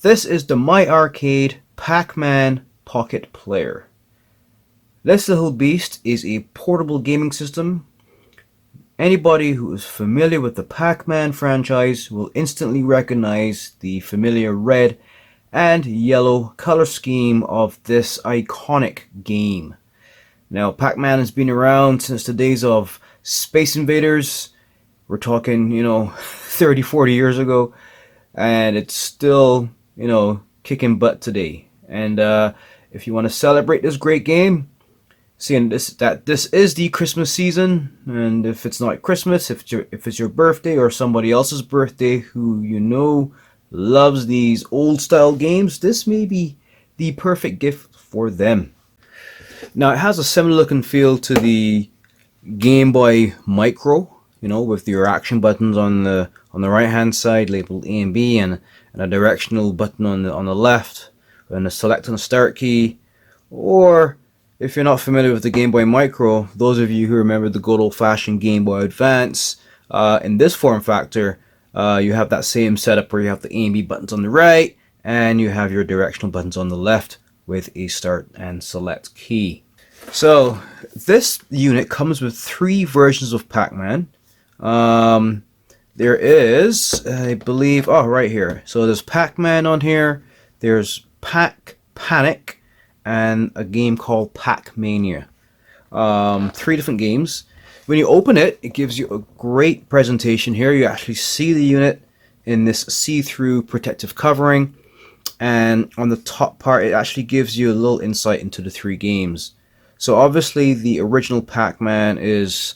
This is the My-Arcade Pac-Man Pocket Player. This little beast is a portable gaming system. Anybody who is familiar with the Pac-Man franchise will instantly recognize the familiar red and yellow color scheme of this iconic game. Now, Pac-Man has been around since the days of Space Invaders. We're talking, 30, 40 years ago. And it's still, kicking butt today. And if you want to celebrate this great game, seeing that this is the Christmas season, and if it's not Christmas, if it's your birthday or somebody else's birthday who loves these old style games, this may be the perfect gift for them. Now, it has a similar look and feel to the Game Boy Micro, with your action buttons on the right hand side labeled A and B, and a directional button on the left, and a select and a start key. Or if you're not familiar with the Game Boy Micro, those of you who remember the good old-fashioned Game Boy Advance, in this form factor, you have that same setup where you have the A and B buttons on the right, and you have your directional buttons on the left with a start and select key. So this unit comes with 3 versions of Pac-Man. There is, I believe, right here. So there's Pac-Man on here, there's Pac-Panic, and a game called Pac-Mania. 3 different games. When you open it, it gives you a great presentation here. You actually see the unit in this see-through protective covering, and on the top part it actually gives you a little insight into the 3 games. So obviously the original Pac-Man is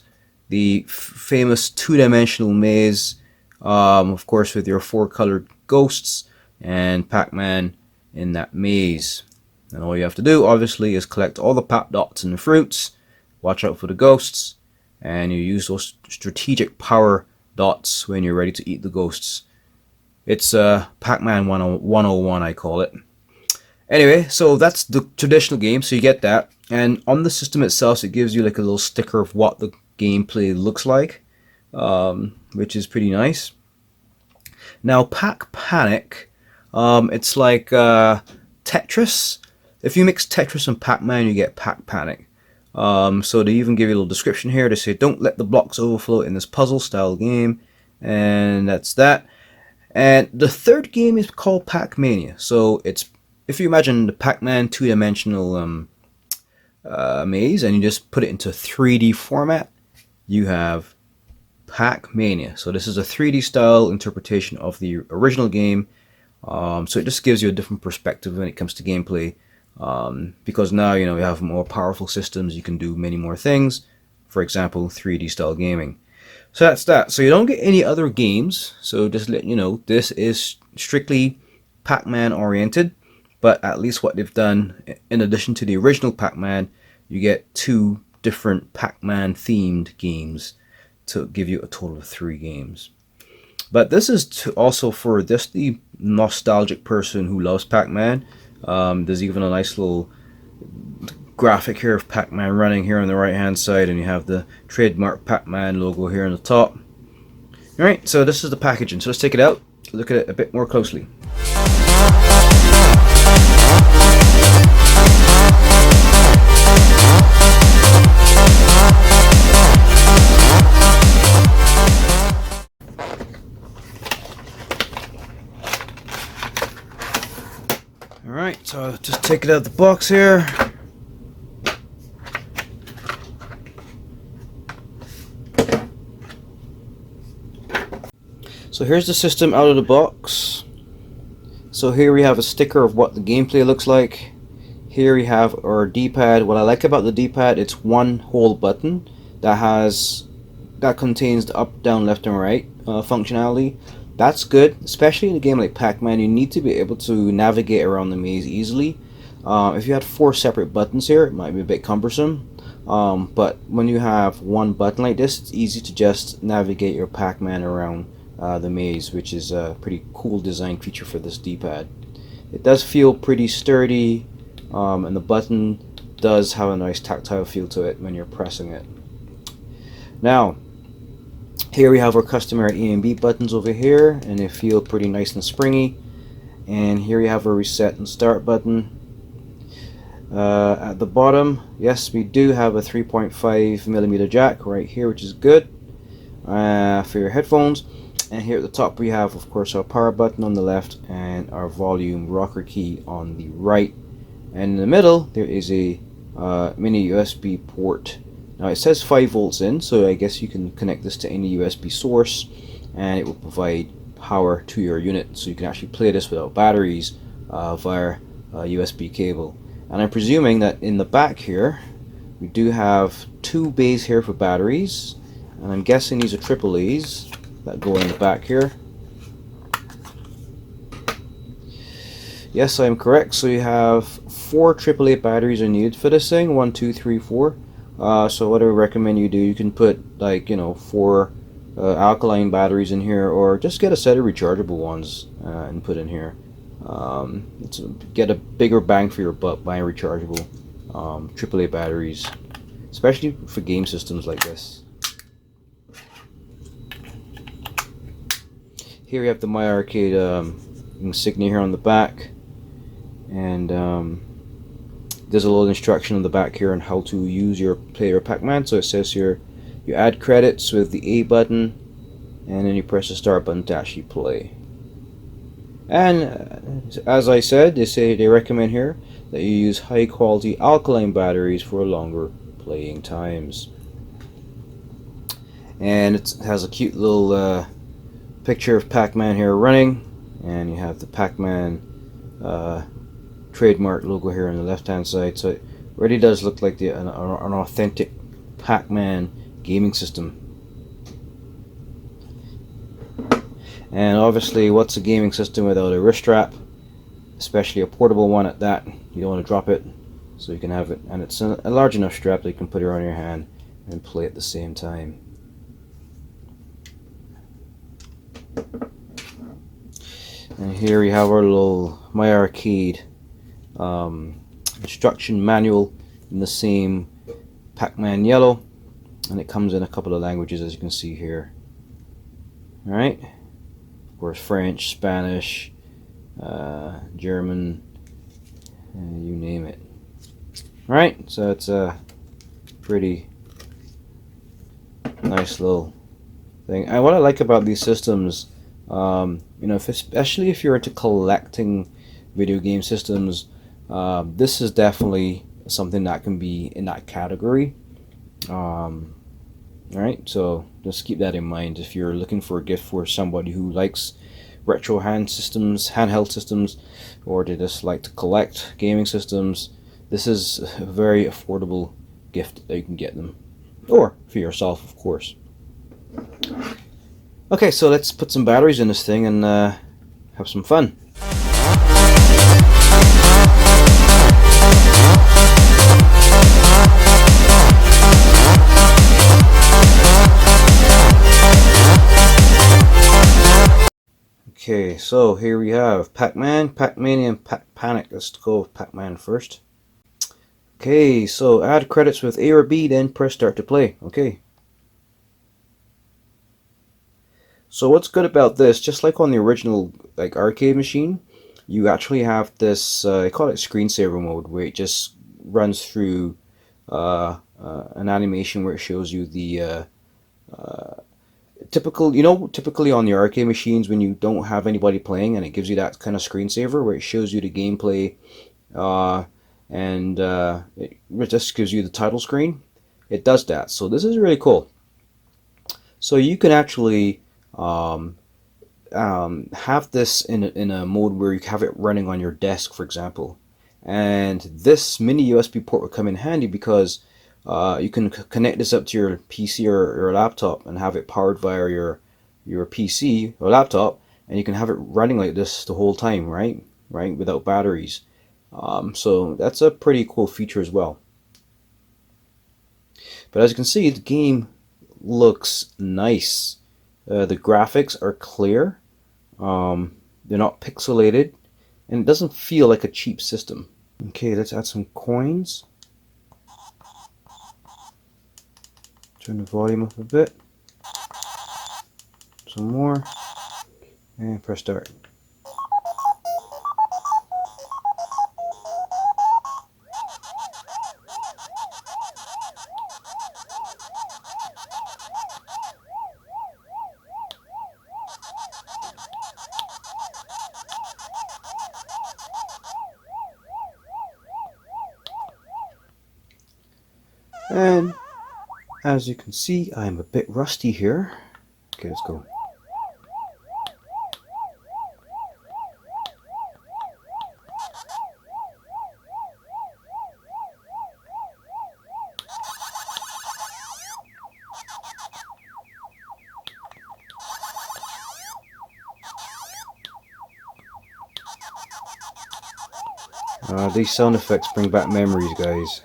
the famous 2-dimensional maze, of course with your 4 colored ghosts and Pac-Man in that maze. And all you have to do obviously is collect all the Pac dots and the fruits, watch out for the ghosts, and you use those strategic power dots when you're ready to eat the ghosts. It's Pac-Man 101, I call it. Anyway, so that's the traditional game, so you get that. And on the system itself, it gives you like a little sticker of what the gameplay looks like, which is pretty nice. Now, Pac-Panic, it's like Tetris. If you mix Tetris and Pac-Man, you get Pac-Panic. So they even give you a little description here. They say, don't let the blocks overflow in this puzzle-style game. And that's that. And the third game is called Pac-Mania. So it's, if you imagine the Pac-Man 2-dimensional maze, and you just put it into 3D format, you have Pac-Mania. So this is a 3D style interpretation of the original game. So it just gives you a different perspective when it comes to gameplay. Because now, you have more powerful systems, you can do many more things. For example, 3D style gaming. So that's that. So you don't get any other games. So just let you know, this is strictly Pac-Man oriented. But at least what they've done, in addition to the original Pac-Man, you get 2 different Pac-Man themed games to give you a total of 3 games. But this is also for just the nostalgic person who loves Pac-Man. There's even a nice little graphic here of Pac-Man running here on the right hand side, and you have the trademark Pac-Man logo here on the top. Alright, so this is the packaging. So let's take it out, look at it a bit more closely. Alright, so I'll just take it out of the box here. So here's the system out of the box. So here we have a sticker of what the gameplay looks like. Here we have our D-pad. What I like about the D-pad, it's one whole button that contains the up, down, left, and right functionality. That's good, especially in a game like Pac-Man. You need to be able to navigate around the maze easily. If you had 4 separate buttons here, it might be a bit cumbersome. But when you have one button like this, it's easy to just navigate your Pac-Man around the maze, which is a pretty cool design feature for this D-pad. It does feel pretty sturdy, and the button does have a nice tactile feel to it when you're pressing it. Now, here we have our customary A and B buttons over here, and they feel pretty nice and springy. And here you have a reset and start button. At the bottom, yes, we do have a 3.5mm jack right here, which is good for your headphones. And here at the top we have, of course, our power button on the left and our volume rocker key on the right. And in the middle there is a mini USB port. Now it says 5 volts in, so I guess you can connect this to any USB source and it will provide power to your unit, so you can actually play this without batteries via a USB cable. And I'm presuming that in the back here we do have 2 bays here for batteries, and I'm guessing these are AAAs that go in the back here. Yes, I am correct. So you have 4 AAA batteries are needed for this thing. 1, 2, 3, 4. So what I recommend you do, you can put, like, 4 alkaline batteries in here, or just get a set of rechargeable ones and put in here. Get a bigger bang for your buck buying rechargeable AAA batteries, especially for game systems like this. Here we have the My-Arcade insignia here on the back, and there's a little instruction on the back here on how to use your player Pac-Man. So it says here, you add credits with the A button, and then you press the start button to actually play. And as I said, they recommend here that you use high quality alkaline batteries for longer playing times. And it has a cute little picture of Pac-Man here running, and you have the Pac-Man trademark logo here on the left hand side. So it really does look like an authentic Pac-Man gaming system. And obviously, what's a gaming system without a wrist strap, especially a portable one at that? You don't want to drop it, so you can have it, and it's a large enough strap that you can put it on your hand and play at the same time. And here we have our little My-Arcade instruction manual in the same Pac-Man yellow, and it comes in a couple of languages, as you can see here. Alright, of course, French, Spanish, German, you name it. Alright, so it's a pretty nice little thing. And what I like about these systems, especially if you're into collecting video game systems, this is definitely something that can be in that category. Alright, so just keep that in mind if you're looking for a gift for somebody who likes retro handheld systems, or they just like to collect gaming systems. This is a very affordable gift that you can get them, or for yourself, of course. Okay, so let's put some batteries in this thing and have some fun. Okay, so here we have Pac-Man, Pac-Mania, and Pac-Panic. Let's go with Pac-Man first. Okay, so add credits with A or B, then press start to play. Okay. So what's good about this, just like on the original arcade machine, you actually have this, I call it screensaver mode, where it just runs through an animation where it shows you the typically on the arcade machines, when you don't have anybody playing, and it gives you that kind of screensaver where it shows you the gameplay, and it just gives you the title screen. It does that. So this is really cool. So you can actually have this in a mode where you have it running on your desk, for example. And this mini USB port will come in handy because you can connect this up to your PC or your laptop and have it powered via your PC or laptop, and you can have it running like this the whole time, right, without batteries. So that's a pretty cool feature as well. But as you can see, the game looks nice. The graphics are clear, they're not pixelated, and it doesn't feel like a cheap system. Okay, let's add some coins. Turn the volume up a bit. Some more. And press start. And as you can see, I'm a bit rusty here. Okay, let's go. These sound effects bring back memories, guys.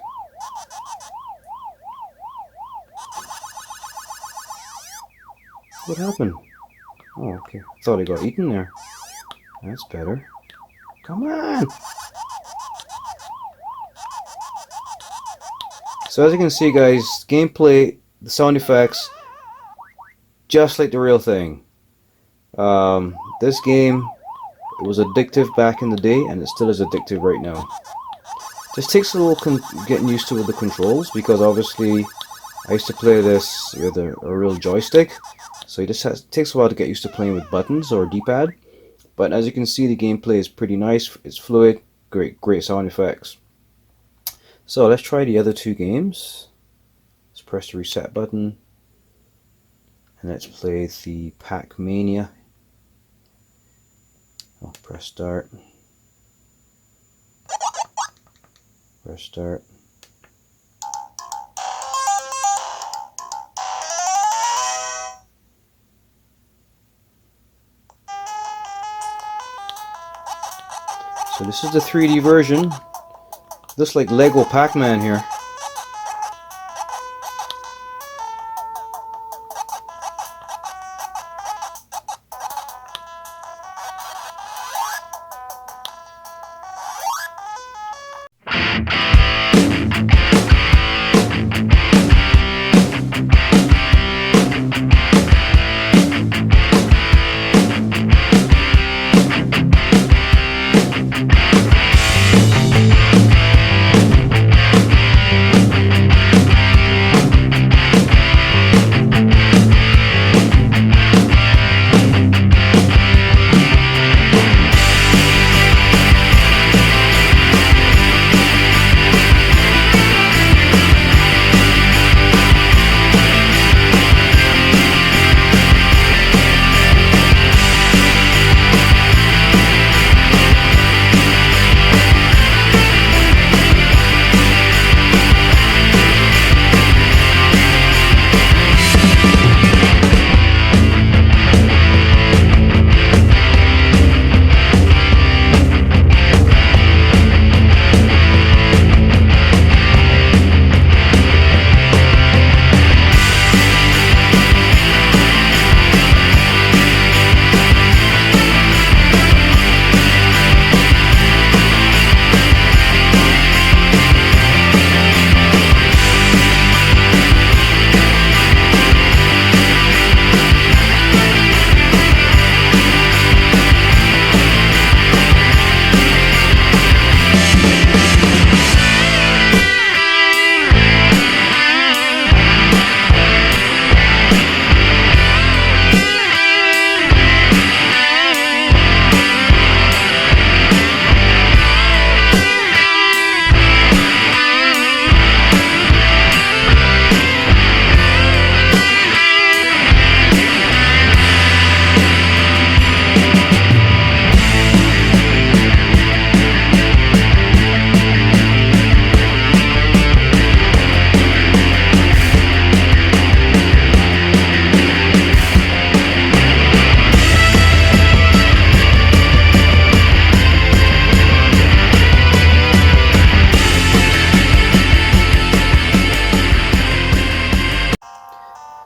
What happened? Oh, okay. Thought I got eaten there. That's better. Come on! So as you can see, guys, gameplay, the sound effects, just like the real thing. This game, it was addictive back in the day, and it still is addictive right now. Just takes a little getting used to with the controls, because obviously I used to play this with a real joystick, so it takes a while to get used to playing with buttons or D-pad. But as you can see, the gameplay is pretty nice. It's fluid, great sound effects. So let's try the other two games. Let's press the reset button, and let's play the Pac-Mania. I'll press start. Press start. So this is the 3D version. Looks like Lego Pac-Man here.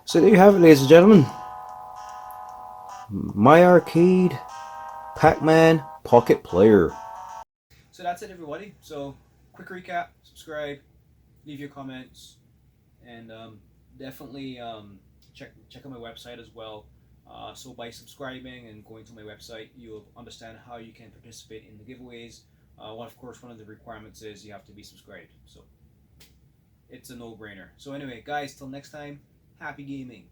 So there you have it, ladies and gentlemen. My-Arcade Pac-Man Pocket Player. So that's it, everybody. So quick recap, subscribe, leave your comments, and definitely check out my website as well. So by subscribing and going to my website, you'll understand how you can participate in the giveaways. Of course, one of the requirements is you have to be subscribed. So it's a no-brainer. So anyway, guys, till next time, happy gaming.